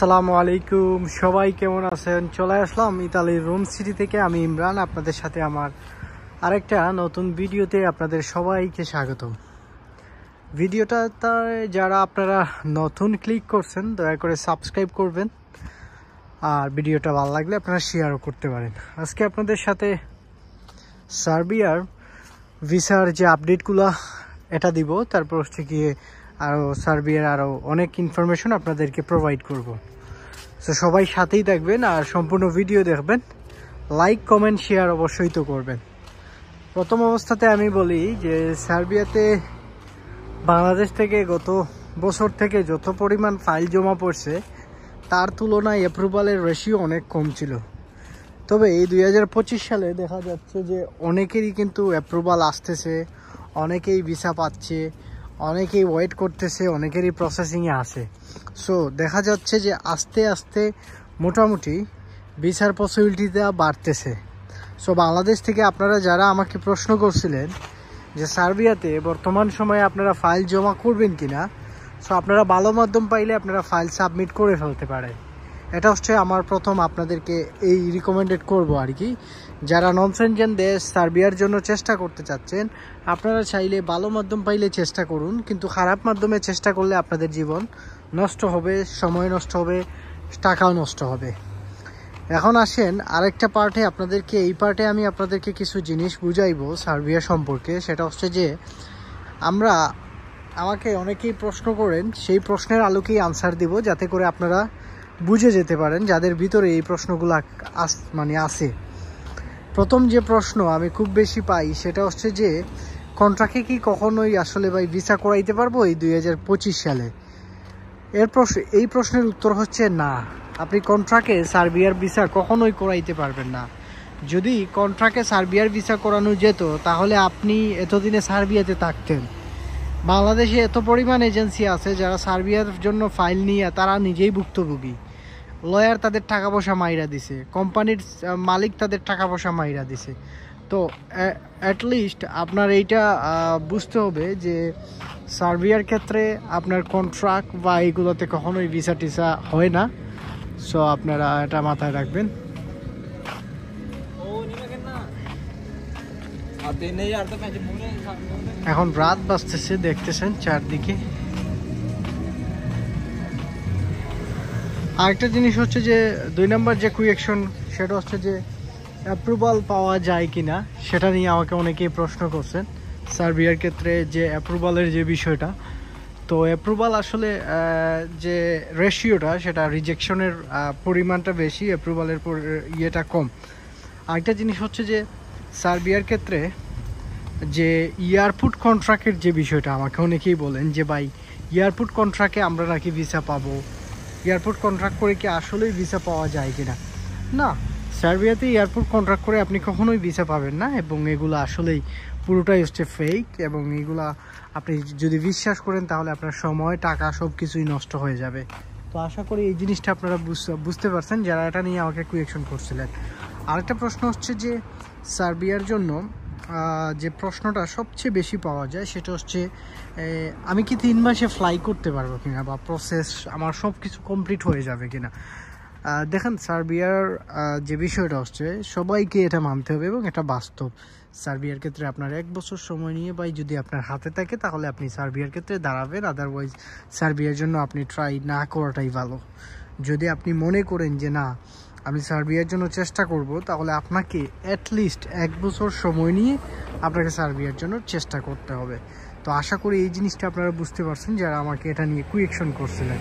আসসালামু আলাইকুম, সবাই কেমন আছেন? চলে আসলাম ইতালির রোম সিটি থেকে। আমি ইমরান, আপনাদের সাথে আমার আরেকটা নতুন ভিডিওতে আপনাদের সবাইকে স্বাগতম। ভিডিওটাতে যারা আপনারা নতুন ক্লিক করছেন দয়া করে সাবস্ক্রাইব করবেন, আর ভিডিওটা ভালো লাগলে আপনারা শেয়ারও করতে পারেন। আজকে আপনাদের সাথে সার্বিয়ার ভিসার যে আপডেটগুলো এটা দিব, তারপর হচ্ছে গিয়ে আরও সার্বিয়ার আরও অনেক ইনফরমেশন আপনাদেরকে প্রোভাইড করব। তো সবাই সাথেই থাকবেন আর সম্পূর্ণ ভিডিও দেখবেন, লাইক কমেন্ট শেয়ার অবশ্যই তো করবেন। প্রথম অবস্থাতে আমি বলি যে সার্বিয়াতে বাংলাদেশ থেকে গত বছর থেকে যত পরিমাণ ফাইল জমা পড়ছে তার তুলনায় অ্যাপ্রুভালের রেশিও অনেক কম ছিল। তবে এই 2025 সালে দেখা যাচ্ছে যে অনেকেরই কিন্তু অ্যাপ্রুভাল আসতেছে, অনেকেই ভিসা পাচ্ছে, অনেকেই ওয়েট করতেছে, অনেকেরই প্রসেসিংয়ে আছে। সো দেখা যাচ্ছে যে আস্তে আস্তে মোটামুটি ভিসার পসিবিলিটিটা বাড়তেছে। সো বাংলাদেশ থেকে আপনারা যারা আমাকে প্রশ্ন করছিলেন যে সার্বিয়াতে বর্তমান সময়ে আপনারা ফাইল জমা করবেন কিনা, সো আপনারা ভালো মাধ্যম পাইলে আপনারা ফাইল সাবমিট করে ফেলতে পারেন। এটা হচ্ছে আমার প্রথম আপনাদেরকে এই রিকমেন্ডেড করব আর কি। যারা নন সেনজেন দেশ সার্বিয়ার জন্য চেষ্টা করতে চাচ্ছেন, আপনারা চাইলে ভালো মাধ্যম পাইলে চেষ্টা করুন, কিন্তু খারাপ মাধ্যমে চেষ্টা করলে আপনাদের জীবন নষ্ট হবে, সময় নষ্ট হবে, টাকাও নষ্ট হবে। এখন আসেন আরেকটা পার্টে, আপনাদেরকে এই পার্টে আমি আপনাদেরকে কিছু জিনিস বুঝাইবো সার্বিয়া সম্পর্কে। সেটা হচ্ছে যে আমাকে অনেকেই প্রশ্ন করেন, সেই প্রশ্নের আলোকেই আনসার দিব, যাতে করে আপনারা বুঝে যেতে পারেন যাদের ভিতরে এই প্রশ্নগুলো আছে। প্রথম যে প্রশ্ন আমি খুব বেশি পাই সেটা হচ্ছে যে কন্ট্রাক্টে কি কখনোই আসলে ভাই ভিসা করাইতে পারবো এই 2025 সালে? এই প্রশ্নের উত্তর হচ্ছে না। আপনি কন্ট্রাক্টে সার্বিয়ার ভিসা কখনোই করাইতে পারবেন না। যদি কন্ট্রাক্টে সার্বিয়ার ভিসা করানো যেত তাহলে আপনি এতদিনে সার্বিয়াতে থাকতেন। বাংলাদেশে এত পরিমাণ এজেন্সি আছে যারা সার্বিয়ার জন্য ফাইল নিয়ে তারা নিজেই ভুক্তভোগী। লয়ার তাদের টাকা পয়সা মাইরা দিছে, কোম্পানির মালিক তাদের টাকা পয়সা মাইরা দিছে। তো অ্যাটলিস্ট আপনার এইটা বুঝতে হবে যে সার্বিয়ার ক্ষেত্রে আপনার কন্ট্রাক্ট বা এইগুলোতে কখনোই ভিসা টিসা হয় না। সো আপনারা এটা মাথায় রাখবেন। এখন রাত বাজতেছে, দেখতেছেন চারদিকে। আরেকটা জিনিস হচ্ছে যে 2 নম্বর যে কুয়েকশন, সেটা হচ্ছে যে অ্যাপ্রুভাল পাওয়া যায় কিনা, সেটা নিয়ে আমাকে অনেকেই প্রশ্ন করছেন সার্বিয়ার ক্ষেত্রে যে অ্যাপ্রুভালের যে বিষয়টা। তো অ্যাপ্রুভাল আসলে যে রেশিওটা, সেটা রিজেকশনের পরিমাণটা বেশি, অ্যাপ্রুভালের ইয়েটা কম। আরেকটা জিনিস হচ্ছে যে সার্বিয়ার ক্ষেত্রে যে এয়ারপোর্ট কন্ট্রাক্টের যে বিষয়টা, আমাকে অনেকেই বলেন যে ভাই এয়ারপোর্ট কন্ট্রাক্টে আমরা নাকি ভিসা পাবো, এয়ারপোর্ট কন্ট্রাক্ট করে কি আসলেই ভিসা পাওয়া যায় কিনা? না, সার্বিয়াতে এয়ারপোর্ট কন্ট্রাক্ট করে আপনি কখনোই ভিসা পাবেন না, এবং এগুলো আসলেই পুরোটাই হচ্ছে ফেক। এবং এগুলা আপনি যদি বিশ্বাস করেন তাহলে আপনার সময়, টাকা সব কিছুই নষ্ট হয়ে যাবে। তো আশা করি এই জিনিসটা আপনারা বুঝতে পারছেন যারা এটা নিয়ে আমাকে কোয়েকশন করছিলেন। আরেকটা প্রশ্ন হচ্ছে যে সার্বিয়ার জন্য যে প্রশ্নটা সবচেয়ে বেশি পাওয়া যায় সেটা হচ্ছে আমি কি 3 মাসে ফ্লাই করতে পারবো কিনা, বা প্রসেস আমার সব কিছু কমপ্লিট হয়ে যাবে কিনা। দেখেন সার্বিয়ার যে বিষয়টা হচ্ছে সবাইকে এটা মানতে হবে, এবং এটা বাস্তব। সার্বিয়ার ক্ষেত্রে আপনার 1 বছর সময় নিয়ে ভাই যদি আপনার হাতে থাকে তাহলে আপনি সার্বিয়ার ক্ষেত্রে দাঁড়াবেন, আদারওয়াইজ সার্বিয়ার জন্য আপনি ট্রাই না করাটাই ভালো। যদি আপনি মনে করেন যে না আমি সার্বিয়ার জন্য চেষ্টা করব, তাহলে আপনাকে অ্যাটলিস্ট 1 বছর সময় নিয়ে আপনাকে সার্বিয়ার জন্য চেষ্টা করতে হবে। তো আশা করি এই জিনিসটা আপনারা বুঝতে পারছেন যারা আমাকে এটা নিয়ে কোয়েকশন করছিলেন।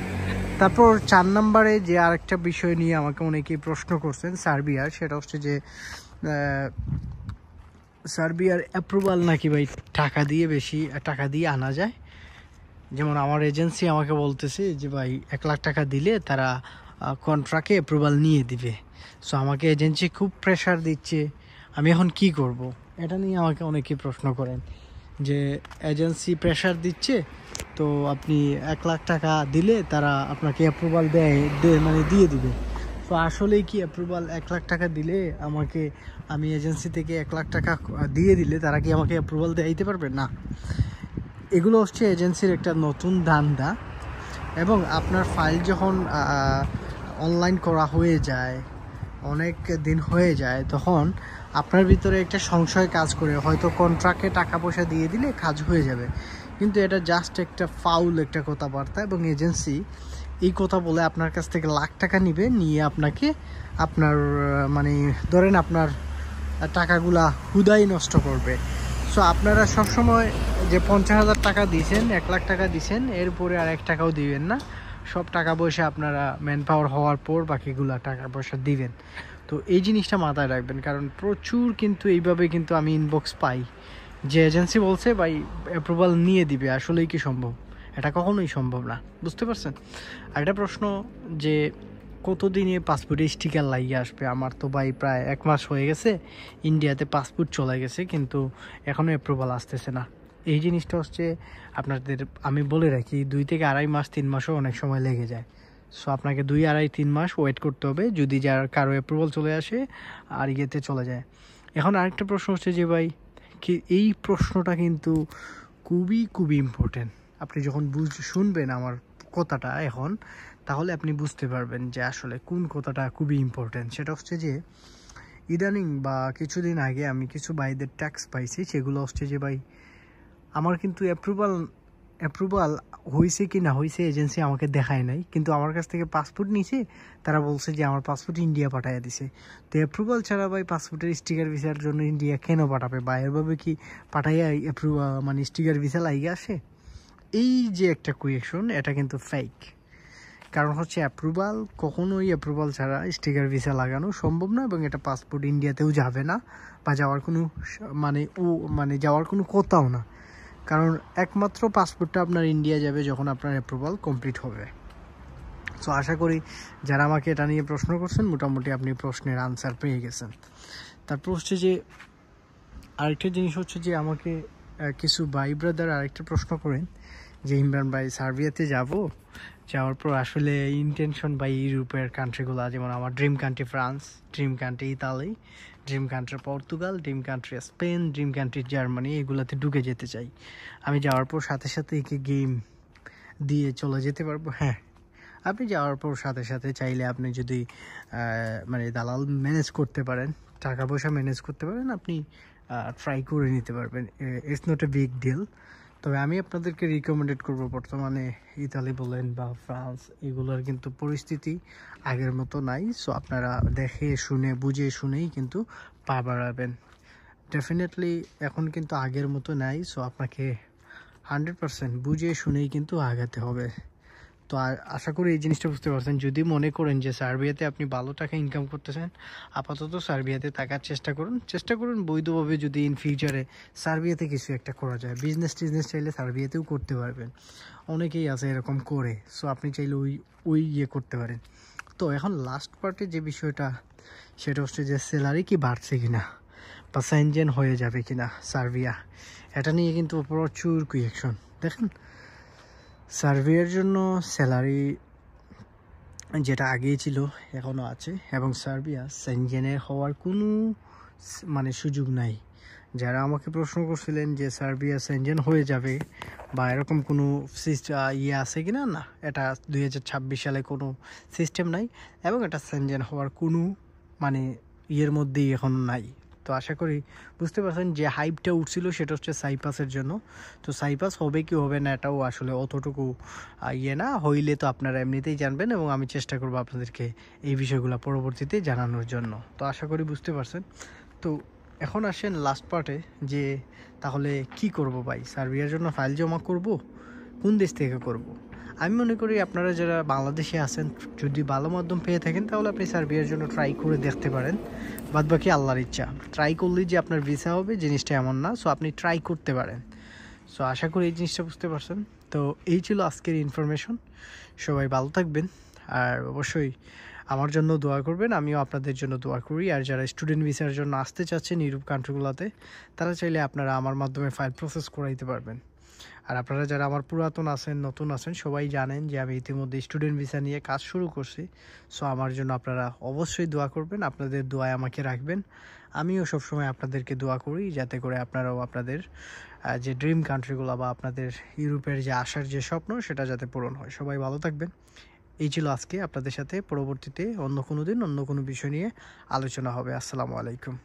তারপর 4 নম্বরে যে আরেকটা বিষয় নিয়ে আমাকে অনেকেই প্রশ্ন করছেন সার্বিয়ার, সেটা হচ্ছে যে সার্বিয়ার অ্যাপ্রুভাল নাকি ভাই বেশি টাকা দিয়ে আনা যায়। যেমন আমার এজেন্সি আমাকে বলতেছে যে ভাই 1 লাখ টাকা দিলে তারা কন্ট্রাক্টে অ্যাপ্রুভাল নিয়ে দিবে। সো আমাকে এজেন্সি খুব প্রেশার দিচ্ছে, আমি এখন কি করব? এটা নিয়ে আমাকে অনেকেই প্রশ্ন করেন যে এজেন্সি প্রেশার দিচ্ছে, তো আপনি 1 লাখ টাকা দিলে তারা আপনাকে অ্যাপ্রুভাল দিয়ে দিবে। তো আসলেই কি অ্যাপ্রুভাল 1 লাখ টাকা দিলে আমি এজেন্সি থেকে 1 লাখ টাকা দিয়ে দিলে তারা কি আমাকে অ্যাপ্রুভাল দিতে পারবে? না। এগুলো হচ্ছে এজেন্সির একটা নতুন ধান্দা। এবং আপনার ফাইল যখন অনলাইন করা হয়ে যায়, অনেক দিন হয়ে যায়, তখন আপনার ভিতরে একটা সংশয় কাজ করে, হয়তো কন্ট্রাক্টে টাকা পয়সা দিয়ে দিলে কাজ হয়ে যাবে। কিন্তু এটা জাস্ট একটা ফাউল একটা কথাবার্তা, এবং এজেন্সি এই কথা বলে আপনার কাছ থেকে লাখ টাকা নিবে, নিয়ে আপনাকে আপনার মানে ধরেন আপনার টাকাগুলা হুদাই নষ্ট করবে। সো আপনারা সবসময় যে 50,000 টাকা দিয়েছেন, 1 লাখ টাকা দিয়েছেন, এরপরে আর 1 টাকাও দিবেন না। সব টাকা পয়সা আপনারা ম্যান পাওয়ার হওয়ার পর বাকিগুলা টাকা পয়সা দিবেন। তো এই জিনিসটা মাথায় রাখবেন, কারণ প্রচুর কিন্তু এইভাবে কিন্তু আমি ইনবক্স পাই যে এজেন্সি বলছে ভাই অ্যাপ্রুভাল নিয়ে দিবে, আসলেই কি সম্ভব? এটা কখনোই সম্ভব না, বুঝতে পারছেন? আর একটা প্রশ্ন যে কতদিনে পাসপোর্টে স্টিকার লাগিয়ে আসবে? আমার তো ভাই প্রায় 1 মাস হয়ে গেছে, ইন্ডিয়াতে পাসপোর্ট চলে গেছে, কিন্তু এখনও অ্যাপ্রুভাল আসতেছে না। এই জিনিসটা হচ্ছে আপনাদের আমি বলে রাখি, 2 থেকে 2.5 মাস 3 মাসও অনেক সময় লেগে যায়। সো আপনাকে 2, 2.5, 3 মাস ওয়েট করতে হবে যদি যার কারো অ্যাপ্রুভাল চলে আসে আর ইয়েতে চলে যায়। এখন আরেকটা প্রশ্ন হচ্ছে যে ভাই কি, এই প্রশ্নটা কিন্তু খুবই খুবই ইম্পর্টেন্ট। আপনি যখন শুনবেন আমার কথাটা এখন, তাহলে আপনি বুঝতে পারবেন যে আসলে কোন কথাটা খুবই ইম্পর্টেন্ট। সেটা হচ্ছে যে ইদানিং বা কিছুদিন আগে আমি কিছু ভাইদের ট্যাক্স পাইছি, সেগুলো হচ্ছে যে ভাই আমার কিন্তু অ্যাপ্রুভাল হয়েছে কি না হয়েছে এজেন্সি আমাকে দেখায় নাই, কিন্তু আমার কাছ থেকে পাসপোর্ট নিয়েছে, তারা বলছে যে আমার পাসপোর্ট ইন্ডিয়া পাঠিয়ে দিছে। তো অ্যাপ্রুভাল ছাড়া ভাই পাসপোর্টের স্টিকার ভিসার জন্য ইন্ডিয়া কেন পাঠাবে? বা এরভাবে কি পাঠাইয়া মানে স্টিকার ভিসা লাগিয়ে আসে? এই যে একটা কোয়েকশন, এটা কিন্তু ফেক। কারণ হচ্ছে অ্যাপ্রুভাল কখনোই অ্যাপ্রুভাল ছাড়া স্টিকার ভিসা লাগানো সম্ভব না, এবং এটা পাসপোর্ট ইন্ডিয়াতেও যাবে না, বা যাওয়ার কোনো যাওয়ার কোনো কথাও না। কারণ একমাত্র পাসপোর্টটা আপনার ইন্ডিয়া যাবে যখন আপনার অ্যাপ্রুভাল কমপ্লিট হবে। সো আশা করি যারা আমাকে এটা নিয়ে প্রশ্ন করছেন, মোটামুটি আপনি প্রশ্নের আনসার পেয়ে গেছেন। তারপর হচ্ছে যে আরেকটা জিনিস হচ্ছে যে আমাকে কিছু ভাই ব্রাদার আরেকটা প্রশ্ন করেন যে ইমরান ভাই সার্বিয়াতে যাওয়ার পর আসলে ইন্টেনশন বা ইউরোপের কান্ট্রিগুলো, যেমন আমার dream country France, dream country Italy, dream country Portugal, dream country Spain, dream country Germany, এগুলোতে ঢুকে যেতে চাই। আমি যাওয়ার পর সাথে সাথে একে গেম দিয়ে চলে যেতে পারবো? হ্যাঁ, আপনি যাওয়ার পর সাথে সাথে চাইলে আপনি যদি দালাল ম্যানেজ করতে পারেন, টাকা পয়সা ম্যানেজ করতে পারেন, আপনি ট্রাই করে নিতে পারবেন। It's not a big deal. তবে আমি আপনাদেরকে রিকমেন্ডেড করবো, বর্তমানে ইতালি বলেন বা ফ্রান্স, এগুলোর কিন্তু পরিস্থিতি আগের মতো নাই। সো আপনারা দেখে শুনে বুঝে শুনেই কিন্তু পা বাড়াবেন। ডেফিনেটলি এখন কিন্তু আগের মতো নাই। সো আপনাকে 100% বুঝে শুনেই কিন্তু আগাতে হবে। তো আশা করি এই জিনিসটা বুঝতে পারছেন। যদি মনে করেন যে সার্বিয়াতে আপনি ভালো টাকা ইনকাম করতেছেন, আপাতত সার্বিয়াতে থাকার চেষ্টা করুন বৈধভাবে। যদি ইন ফিউচারে সার্বিয়াতে কিছু একটা করা যায়, বিজনেস চাইলে সার্বিয়াতেও করতে পারবেন, অনেকেই আছে এরকম করে। সো আপনি চাইলে ওই করতে পারেন। তো এখন লাস্ট পার্টে যে বিষয়টা, সেটা হচ্ছে যে স্যালারি কি বাড়ছে কিনা বা সেনজেন হয়ে যাবে কিনা সার্বিয়া, এটা নিয়ে কিন্তু প্রচুর কোয়েকশন। দেখেন, সার্বিয়ার জন্য স্যালারি যেটা আগেই ছিল এখনও আছে, এবং সার্বিয়া সেনজেনের হওয়ার কোনো সুযোগ নাই। যারা আমাকে প্রশ্ন করছিলেন যে সার্বিয়া সেনজেন হয়ে যাবে বা এরকম কোনো আছে কিনা, না, এটা 2026 সালে কোনো সিস্টেম নাই, এবং এটা সেনজেন হওয়ার কোনো ইয়ের মধ্যেই এখন নাই। তো আশা করি বুঝতে পারছেন যে হাইপটা উঠছিল সেটা হচ্ছে সাইপ্রাসের জন্য। তো সাইপ্রাস হবে কি হবে না এটাও আসলে অতটুকু না, হইলে তো আপনারা এমনিতেই জানবেন, এবং আমি চেষ্টা করবো আপনাদেরকে এই বিষয়গুলো পরবর্তীতে জানানোর জন্য। তো আশা করি বুঝতে পারছেন। তো এখন আসেন লাস্ট পার্টে, যে তাহলে কি করব ভাই, সার্বিয়ার জন্য ফাইল জমা করব, কোন দেশ থেকে করব? আমি মনে করি আপনারা যারা বাংলাদেশে আছেন, যদি ভালো মাধ্যম পেয়ে থাকেন, তাহলে আপনি সার্বিয়ার জন্য ট্রাই করে দেখতে পারেন। বাদবাকি আল্লাহর ইচ্ছা। ট্রাই করলেই যে আপনার ভিসা হবে জিনিসটা এমন না। সো আপনি ট্রাই করতে পারেন। সো আশা করি এই জিনিসটা বুঝতে পারছেন। তো এই ছিল আজকের ইনফরমেশন। সবাই ভালো থাকবেন, আর অবশ্যই আমার জন্য দোয়া করবেন, আমিও আপনাদের জন্য দোয়া করি। আর যারা স্টুডেন্ট ভিসার জন্য আসতে চাচ্ছেন ইউরোপ কান্ট্রিগুলোতে, তারা চাইলে আপনারা আমার মাধ্যমে ফাইল প্রসেস করাইতে পারবেন। আর আপনারা যারা আমার পুরাতন আছেন, নতুন আছেন, সবাই জানেন যে আমি ইতিমধ্যে স্টুডেন্ট ভিসা নিয়ে কাজ শুরু করছি। সো আমার জন্য আপনারা অবশ্যই দোয়া করবেন, আপনাদের দোয়ায় আমাকে রাখবেন। আমিও সবসময় আপনাদেরকে দোয়া করি যাতে করে আপনারাও আপনাদের যে ড্রিম কান্ট্রিগুলো বা আপনাদের ইউরোপের যে আসার যে স্বপ্ন, সেটা যাতে পূরণ হয়। সবাই ভালো থাকবেন। এই ছিল আজকে আপনাদের সাথে। পরবর্তীতে অন্য কোনো দিন অন্য কোনো বিষয় নিয়ে আলোচনা হবে। আসসালামু আলাইকুম।